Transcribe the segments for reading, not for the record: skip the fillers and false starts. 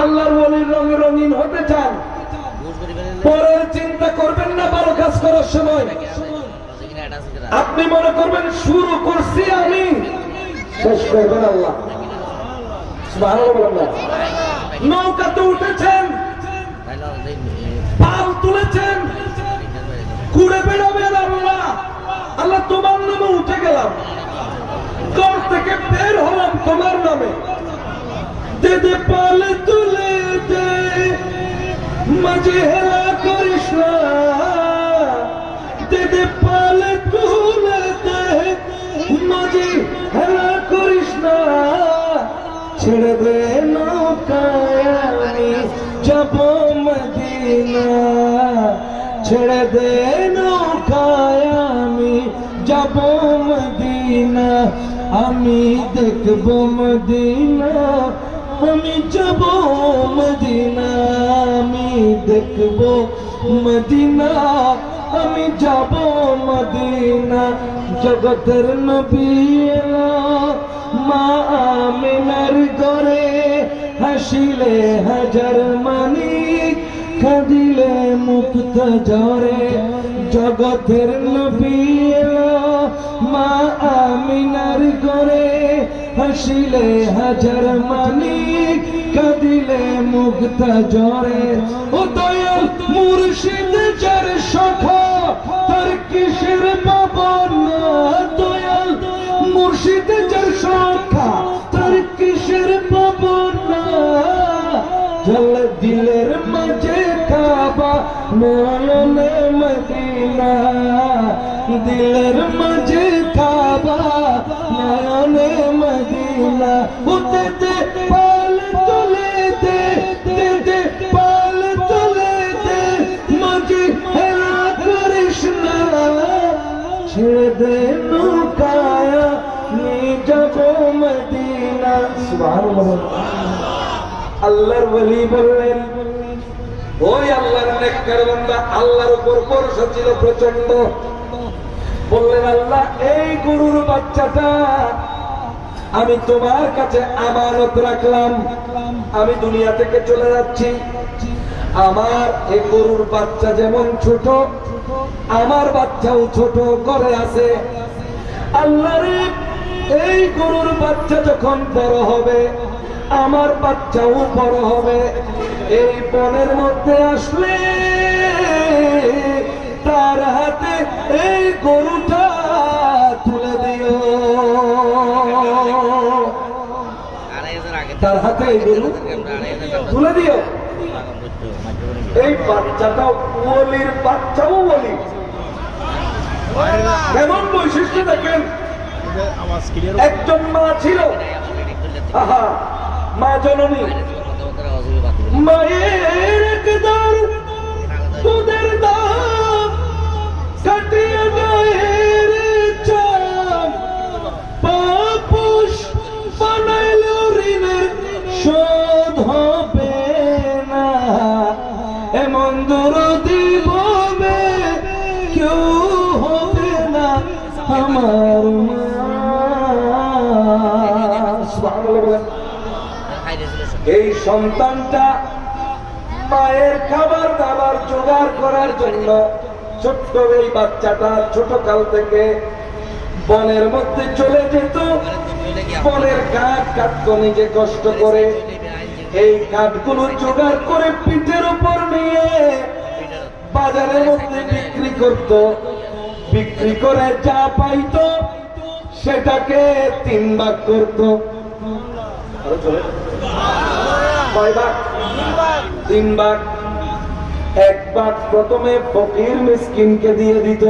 আল্লাহর ওলির রঙে রঙিন হতে চান, পরের চিন্তা করবেন না। ভালো কাজ করার সময় আপনি মনে করবেন শুরু করছি আমি, শেষ করবেন আল্লাহ। সুবহানাল্লাহ। নৌকাতে উঠেছেন, পাল তুলেছেন, ঘুরে বেড়াবেন আল্লাহ, আল্লাহ তোমার নামে উঠে গেলাম, ঘর থেকে বের হলাম তোমার নামে। দে দে পাল তুলে দে, মাঝে হেলা করিস না, দে দে পাল তুলে দে, মাঝে হেলা করিস না, ছেড়ে দে নৌকায় আমি যাব মদিনা, ছেড়ে দে নৌকায় আমি যাব মদিনা, আমি দেখব মদিনা, আমি যাব মদিনা, আমি দেখব মদিনা, আমি যাব মদিনা। জগতের নবী মা আমিনার ঘরে, হাসিলে হাজার মানিক, কাঁদিলে মুক্ত ঝরে। জগতের নবী মা আমিনার ঘরে, হাসিলে হাজার মানিক, কাঁদিলে মুক্ত ঝরে। ও দয়াল মুর্শিদ যার সখা, তার কিসের পাবন না, দয়াল মুর্শিদ যার সখা, তার কিসের পাবন না। জল দিলের মাঝে কাবা, নয়নে মদিনা, দিলের মাঝে কাবা, নয়নে মদিনা। উঠে দে পাল তুলে দে, দে দে পাল তুলে দে, মাঝে হেলা করিস না, ছেড়ে দে নৌকায় নিয়ে যাব মদিনা। সুবহানাল্লাহ। আল্লাহর ওলি বললেন, ওই আল্লাহর নেককার বান্দা আল্লাহর উপর ভরসা ছিল প্রচন্ড। বললেন, আল্লাহ এই গরুর বাচ্চাটা আমি তোমার কাছে আমানত রাখলাম, আমি দুনিয়া থেকে চলে যাচ্ছি, আমার এই গরুর বাচ্চা যেমন ছোট, আমার বাচ্চাও ছোট করে আছে। আল্লাহর এই গরুর বাচ্চা যখন বড় হবে, আমার বাচ্চাও বড় হবে, এই বনের মধ্যে আসলে তার হাতে এই গরুটা তুলে দিও, তার হাতে এই গরু তুলে দিও। এই বাচ্চাটাও ওলির বাচ্চাও ওলি। কেমন বৈশিষ্ট্য দেখেন। একজন মা ছিল, আহা মা জননী, মায়ের একদার দুধের দাম কাটিয়ে গায়ের চাপ, পাপুষ বানাইল ঋণের শোধ হবে না, এমন দরদি হবে কেউ হবে না আমার মা। এই সন্তানটা মায়ের খাবার দাবার জোগাড় করার জন্য ছোট্ট এই বাচ্চাটা ছোট কাল থেকে বনের মধ্যে চলে যেত, বনের কাঠ কাটত নিজে কষ্ট করে, এই কাঠগুলো জোগাড় করে পিঠের উপর নিয়ে বাজারের মধ্যে বিক্রি করত, বিক্রি করে যা পাইতো সেটাকে 3 ভাগ করত। কয় ভাগ? 3 ভাগ। 1 ভাগ প্রথমে ফকির মিসকিনকে দিয়ে দিত,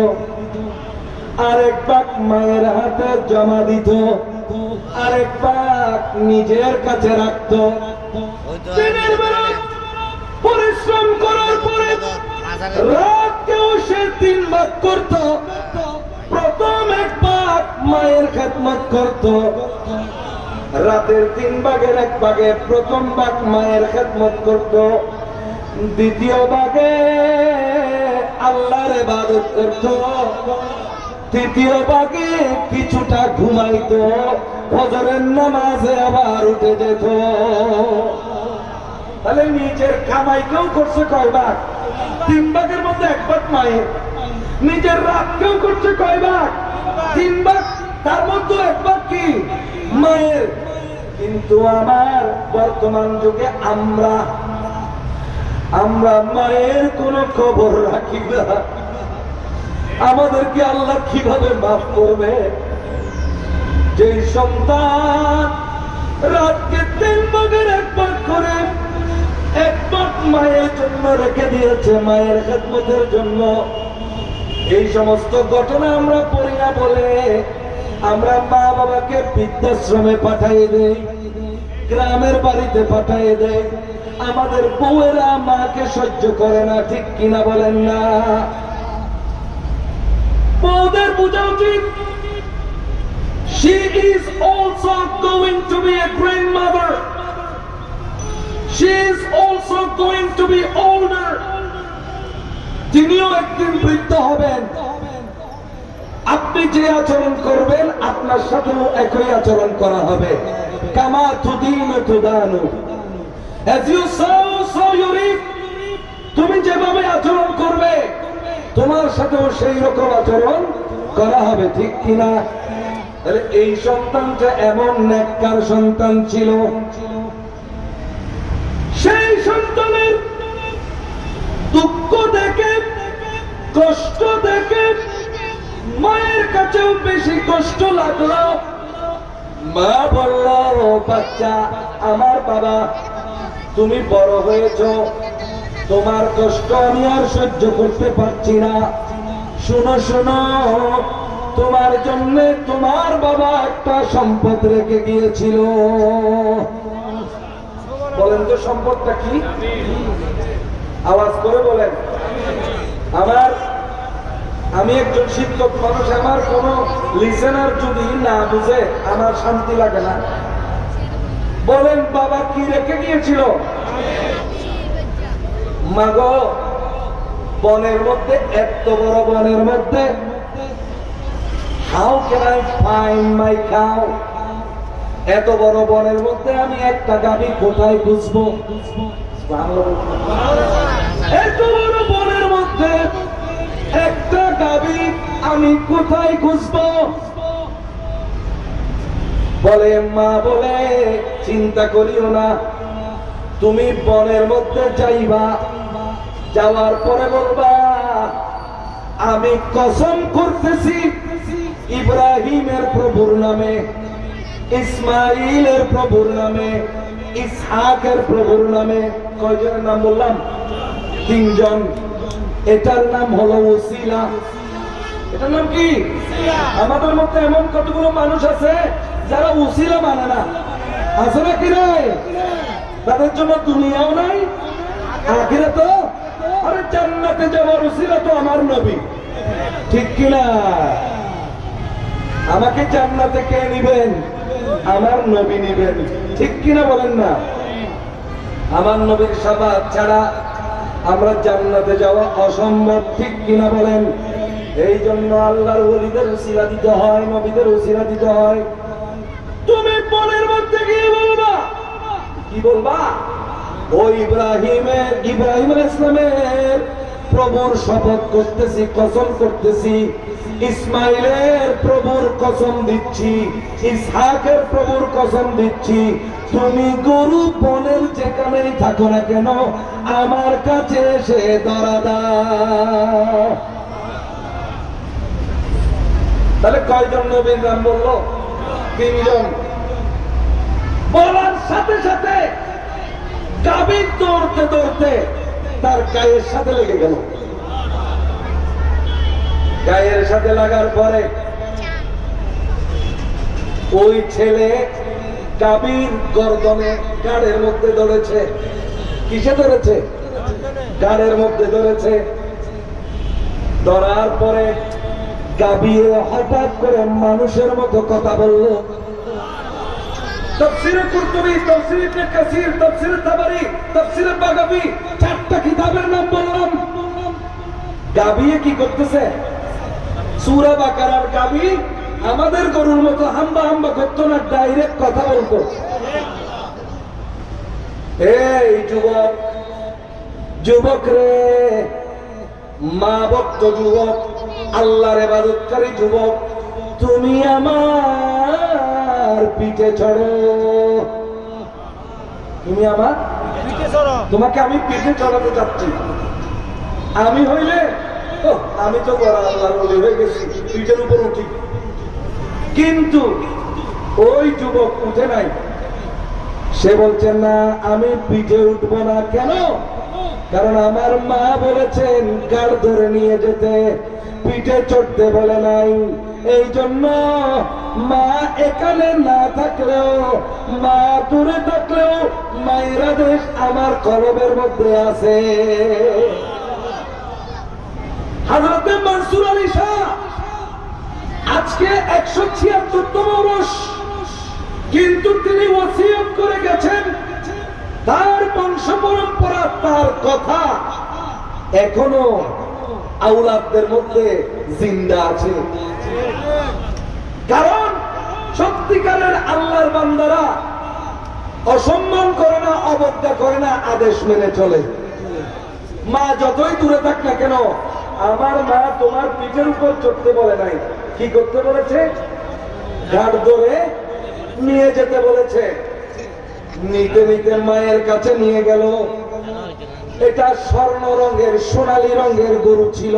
আর 1 ভাগ মায়ের হাতে জমা দিত, আর 1 ভাগ নিজের কাছে রাখত। দিনের বেলা পরিশ্রম করার পরে রাতকেও সে 3 ভাগ করত। প্রথম 1 ভাগ মায়ের খেদমত করত, রাতের 3 ভাগের 1 ভাগে প্রথম ভাগ মায়ের খেদমত করত, দ্বিতীয় ভাগে আল্লাহর ইবাদত করত, তৃতীয় ভাগে কিছুটা ঘুমাইতো, ফজরের নামাজে আবার উঠে যেত। তাহলে নিজের কামাইকেও করছে কয় ভাগ? 3 ভাগের মধ্যে 1 ভাগ মায়ের। নিজের রাতকেও করছে কয় ভাগ? 3 ভাগ, তার মধ্যে 1 ভাগ কি মায়ের। কিন্তু আমার বর্তমান যুগে আমরা মায়ের কোন খবর রাখি না। আমাদেরকে আল্লাহ কিভাবে মাফ করবে? যে সন্তান রাতকে 3 ভাগের 1 ভাগ করে 1 ভাগ মায়ের জন্য রেখে দিয়েছে, মায়ের খেদমতের জন্য। এই সমস্ত ঘটনা আমরা পড়ি না বলে আমরা মা বাবাকে বৃদ্ধাশ্রমে পাঠিয়ে দেই, গ্রামের বাড়িতে পাঠিয়ে দেই। আমাদের বউয়েরা মাকে সহ্য করে না, ঠিক কিনা বলেন না? বউদের বোঝা উচিত she is also going to be a grandmother, she is also going to be older, তিনিও একদিন বৃদ্ধ হবেন। আপনি যে আচরণ করবেন আপনার সাথেও একই আচরণ করা হবে। কামা তুদিনু তুদানু, as you sow so you reap। তুমি যেভাবে আচরণ করবে তোমার সাথেও সেই রকম আচরণ করা হবে, ঠিক কিনা? তাহলে এই সন্তানটা এমন নেককার সন্তান ছিল, সেই সন্তানের দুঃখ দেখে, কষ্ট দেখে মায়ের কাছেও বেশি কষ্ট লাগলো। মা বলল, বাচ্চা আমার বাবা, তুমি বড় হয়েছ, তোমার কষ্ট আমি আর সহ্য করতে পারছি না। শোনো শোনো, তোমার জন্য তোমার বাবা একটা সম্পদ রেখে গিয়েছিল। বলেন তো সম্পদটা কি? আওয়াজ করে বলেন। আমি একজন শিক্ষক মানুষ, আমার কোন লিসেনার যদি না বুঝে আমার শান্তি লাগে না। বলেন বাবা কি রেখে গিয়েছিল? মাগো, বনের মধ্যে, এত বড় বনের মধ্যে, how can I find my cow? এত বড় বনের মধ্যে আমি একটা গাভী কোথায় খুঁজবো? এত বড় বনের মধ্যে একটা গাভী আমি কোথায় খুঁজবো? বলে মা বলে, চিন্তা করিও না, তুমি বনের মধ্যে যাইবা, যাওয়ার পরে বলবা আমি কসম করতেছি ইব্রাহিমের প্রভুর নামে, ইসমাইলের প্রভুর নামে, ইসহাকের প্রভুর নামে। কয়জনের নাম বললাম? 3 জন। এটার নাম হলো ওসিলা। এটার নাম কি? আমাদের মধ্যে এমন কতগুলো মানুষ আছে যারা ওসিলা মানে না, আছে নাকি নাই? তাদের জন্য দুনিয়াও নাই, আখিরাতও। আরে জান্নাতে যাওয়ার ওসিলা তো আমার নবী, ঠিক কিনা? আমাকে জান্নাতে কে নিবেন? আমার নবী নিবেন, ঠিক কিনা বলেন না? আমার নবীর শাফাআত ছাড়া আমরা জান্নাতে যাওয়া অসম্ভব, ঠিক কিনা বলেন? এই জন্য আল্লাহর ওলিদের উসিলা দিতে হয়, নবীদের উসিলা দিতে হয়। তুমি বনের মধ্যে গিয়ে বলবা, কি বলবা? ও ইব্রাহিম ইসলামের প্রভুর শপথ করতেছি, কসম করতেছি, ইসমাইলের প্রভুর কসম দিচ্ছি, ইসহাকের প্রভুর কসম দিচ্ছি, তুমি গরু বনের যেখানেই থাকো না কেন আমার কাছে এসে ধরা দাও। তাহলে কয়জন নবীর নাম বললো? 3 জন। বলার সাথে সাথে গাভী দৌড়তে দৌড়তে তার গায়ের সাথে লেগে গেল। গায়ের সাথে লাগার পরে ওই ছেলে গাভীর গর্দনে, গাড়ের মধ্যে ধরেছে। কিসে ধরেছে? গাড়ের মধ্যে ধরেছে। ধরার পরে গাভী হঠাৎ করে মানুষের মতো কথা বলল। তাফসীরে কুরতুবী, তাফসীরে ইবনে কাসীর, তাফসীরে তাবারী, তাফসীরে বাগাবী, 4টা কিতাবের নাম বললাম। গাভী কি করতেছে? সূরা বাকারার গাভী আমাদের গরুর মতো হাম্বা হাম্বা করতো না, ডাইরেক্ট কথা বলতো। এই যুবক, যুবক রে, মা ভক্ত যুবক, আল্লাহর ইবাদতকারী যুবক, তুমি আমার পিঠে চড়ো, তুমি আমার তোমাকে আমি পিঠে চড়াতে চাচ্ছি। আমি হইলে আমি তো বড় আল্লাহর ওলি হয়ে গেছি, পিঠের উপর উঠি। কিন্তু ওই যুবক উঠে নাই। সে বলছে না, আমি পিঠে উঠবো না। কেন? কারণ আমার মা বলেছেন কার ধরে নিয়ে যেতে, পিঠে চড়তে বলে নাই। এই জন্য মা এখানে না থাকলেও, মা দূরে থাকলেও, মায়ের আদেশ আমার কলবের মধ্যে আছে। হযরতে মনসুর আলী শাহ আজকে 176তম বর্ষ, কিন্তু তিনি ওসিয়ত করে গেছেন তার বংশ পরম্পরা, তার কথা এখনো আওলাদদের মধ্যে জিন্দা আছে। কারণ সত্যিকারের আল্লাহর বান্দারা অসম্মান করে না, অবজ্ঞা করে না, আদেশ মেনে চলে। মা যতই দূরে থাক না কেন, আমার মা তোমার পিঠের উপর চড়তে বলে নাই। কি করতে বলেছে? ঘাট ধরে নিয়ে যেতে বলেছে। নিতে নিতে মায়ের কাছে নিয়ে গেল। এটা স্বর্ণ রঙের, সোনালী রঙের গরু ছিল।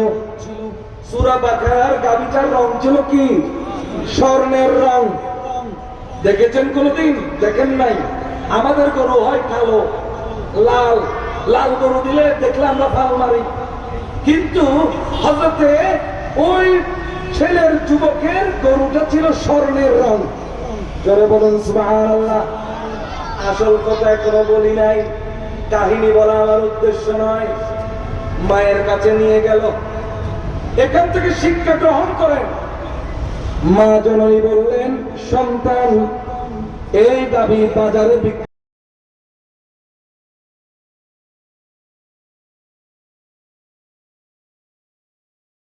সূরা বাকারার গাভীটার রং ছিল কি? স্বর্ণের রং। দেখেছেন কোনদিন? দেখেন নাই? আমাদের গরু হয় কালো, লাল। লাল গরু দিলে দেখলে আমরা ফাল মারি। কিন্তু হযরতে ওই ছেলের, যুবকের গরুটা ছিল স্বর্ণের রং। জোরে বলুন সুবহানাল্লাহ। আসল কথা এখনো বলি নাই, কাহিনী বলা আমার উদ্দেশ্য নয়। মায়ের কাছে নিয়ে গেল, এখান থেকে শিক্ষা গ্রহণ করেন। মা জননী বললেন, সন্তান, এই গাভী বাজারে বিক্রি